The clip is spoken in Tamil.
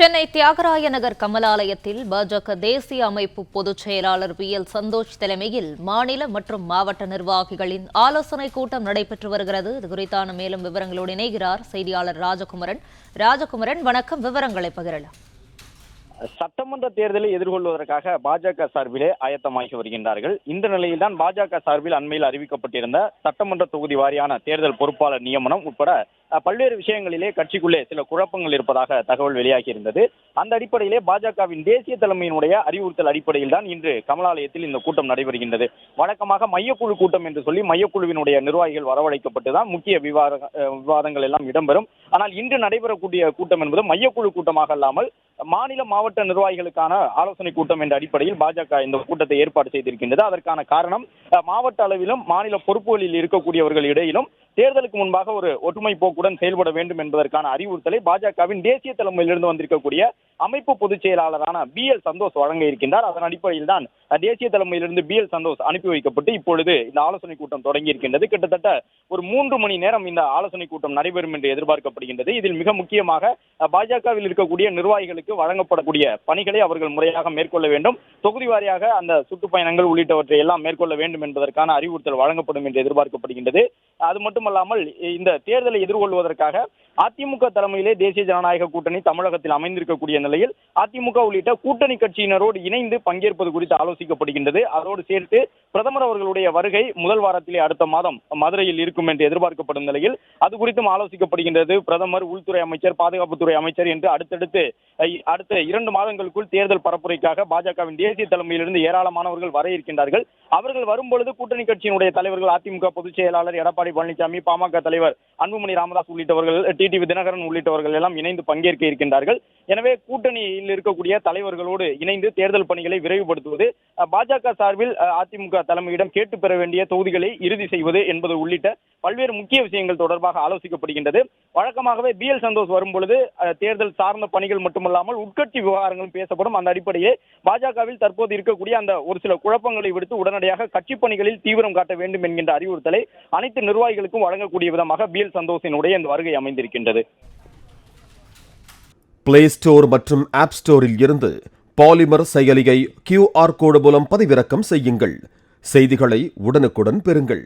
சென்னை தியாகராய நகர் கமலாலயத்தில் பாஜக தேசிய அமைப்பு பொதுச் செயலாளர் BL சந்தோஷ் தலைமையில் மாநில மற்றும் மாவட்ட நிர்வாகிகளின் ஆலோசனைக் கூட்டம் நடைபெற்று வருகிறது. இது குறித்தான மேலும் விவரங்களோடு இணைகிறார் செய்தியாளர் ராஜகுமரன். வணக்கம், விவரங்களை பகிரலாம். சட்டமன்ற தேர்தலை எதிர்கொள்வதற்காக பாஜக சார்பிலே ஆயத்தமாகி வருகின்றார்கள். இந்த நிலையில்தான் பாஜக சார்பில் அண்மையில் அறிவிக்கப்பட்டிருந்த சட்டமன்ற தொகுதி வாரியான தேர்தல் பொறுப்பாளர் நியமனம் உட்பட பல்வேறு விஷயங்களிலே கட்சிக்குள்ளே சில குழப்பங்கள் இருப்பதாக தகவல் வெளியாகி இருந்தது. அந்த அடிப்படையிலே பாஜகவின் தேசிய தலைமையினுடைய அறிவுறுத்தல் அடிப்படையில் தான் இன்று கமலாலயத்தில் இந்த கூட்டம் நடைபெறுகின்றது. வழக்கமாக மையக்குழு கூட்டம் என்று சொல்லி மையக்குழுவினுடைய நிர்வாகிகள் வரவழைக்கப்பட்டுதான் முக்கிய விவாதங்கள் எல்லாம் இடம்பெறும். ஆனால் இன்று நடைபெறக்கூடிய கூட்டம் என்பது மையக்குழு கூட்டமாக அல்லாமல் மாநில மாவட்ட நிர்வாகிகளுக்கான ஆலோசனை கூட்டம் என்ற அடிப்படையில் பாஜக இந்த கூட்டத்தை ஏற்பாடு செய்திருக்கின்றது. அதற்கான காரணம் மாவட்ட அளவிலும் மாநில பொறுப்புகளில் இருக்கக்கூடியவர்கள் இடையிலும் தேர்தலுக்கு முன்பாக ஒரு ஒற்றுமை போக்குடன் செயல்பட வேண்டும் என்பதற்கான அறிவுறுத்தலை பாஜகவின் தேசிய தலைமையிலிருந்து வந்திருக்கக்கூடிய அமைப்பு பொதுச் செயலாளரான BL சந்தோஷ் வழங்க இருக்கின்றார். அதன் அடிப்படையில் தான் தேசிய தலைமையிலிருந்து BL சந்தோஷ் அனுப்பி வைக்கப்பட்டு இப்பொழுது இந்த ஆலோசனை கூட்டம் தொடங்கி இருக்கின்றது. கிட்டத்தட்ட ஒரு 3 மணி நேரம் இந்த ஆலோசனை கூட்டம் நடைபெறும் என்று எதிர்பார்க்கப்படுகின்றது. இதில் மிக முக்கியமாக பாஜகவில் இருக்கக்கூடிய நிர்வாகிகளுக்கு வழங்கப்படக்கூடிய பணிகளை அவர்கள் முறையாக மேற்கொள்ள வேண்டும், தொகுதி வாரியாக அந்த சுற்றுப்பயணங்கள் உள்ளிட்டவற்றை எல்லாம் மேற்கொள்ள வேண்டும் என்பதற்கான அறிவுறுத்தல் வழங்கப்படும் என்று எதிர்பார்க்கப்படுகின்றது. அது மட்டுமல்லாமல் இந்த தேர்தலை எதிர்கொள்வதற்காக அதிமுக தலைமையிலே தேசிய ஜனநாயக கூட்டணி தமிழகத்தில் அமைந்திருக்கக்கூடிய நிலையில் அதிமுக உள்ளிட்ட கூட்டணி கட்சியினரோடு இணைந்து பங்கேற்பது குறித்து ஆலோசிக்கப்படுகின்றது. அதோடு சேர்த்து பிரதமர் அவர்களுடைய வருகை முதல் வாரத்திலே அடுத்த மாதம் மதுரையில் இருக்கும் என்று எதிர்பார்க்கப்படும் நிலையில் அது குறித்தும் ஆலோசிக்கப்படுகின்றது. பிரதமர், உள்துறை அமைச்சர், பாதுகாப்புத்துறை அமைச்சர் என்று அடுத்த 2 மாதங்களுக்குள் தேர்தல் பரப்புரைக்காக பாஜகவின் தேசிய தலைமையிலிருந்து ஏராளமானவர்கள் வர இருக்கின்றார்கள். அவர்கள் வரும்பொழுது கூட்டணி கட்சியினுடைய தலைவர்கள், அதிமுக பொதுச் செயலாளர் எடப்பாடி பழனிசாமி, பாமக தலைவர் அன்புமணி ராமதாஸ் உள்ளிட்டவர்கள், டிடிவி தினகரன் உள்ளிட்டவர்கள் எல்லாம் இணைந்து பங்கேற்க இருக்கின்றார்கள். எனவே கூட்டணியில் இருக்கக்கூடிய தலைவர்களோடு இணைந்து தேர்தல் பணிகளை விரைவுபடுத்துவது, பாஜக சார்பில் அதிமுக தலைமையிடம் கேட்டு பெற வேண்டிய தொகுதிகளை இறுதி செய்வது என்பது உள்ளிட்ட பல்வேறு முக்கிய விஷயங்கள் தொடர்பாக ஆலோசிக்கப்படுகின்றது. வழக்கமாகவே BL சந்தோஷ் வரும்பொழுது தேர்தல் சார்ந்த பணிகள் மட்டுமல்லாமல் உட்கட்சி விவகாரங்களும் பேசப்படும். அந்த அடிப்படையே பாஜகவில் தற்போது இருக்கக்கூடிய அந்த ஒரு சில குழப்பங்களை விடுத்து உடனடியாக கட்சி பணிகளில் தீவிரம் காட்ட வேண்டும் என்கின்ற அறிவுறுத்தலை அனைத்து நிர்வாகிகளுக்கும் வழங்கக்கூடிய விதமாக BL சந்தோஷினுடைய இந்த வருகை அமைந்திருக்கின்றது. பிளே ஸ்டோர் மற்றும் ஆப் ஸ்டோரில் இருந்து பாலிமர் செயலியை QR கோடு மூலம் பதிவிறக்கம் செய்யுங்கள். செய்திகளை உடனுக்குடன் பெறுங்கள்.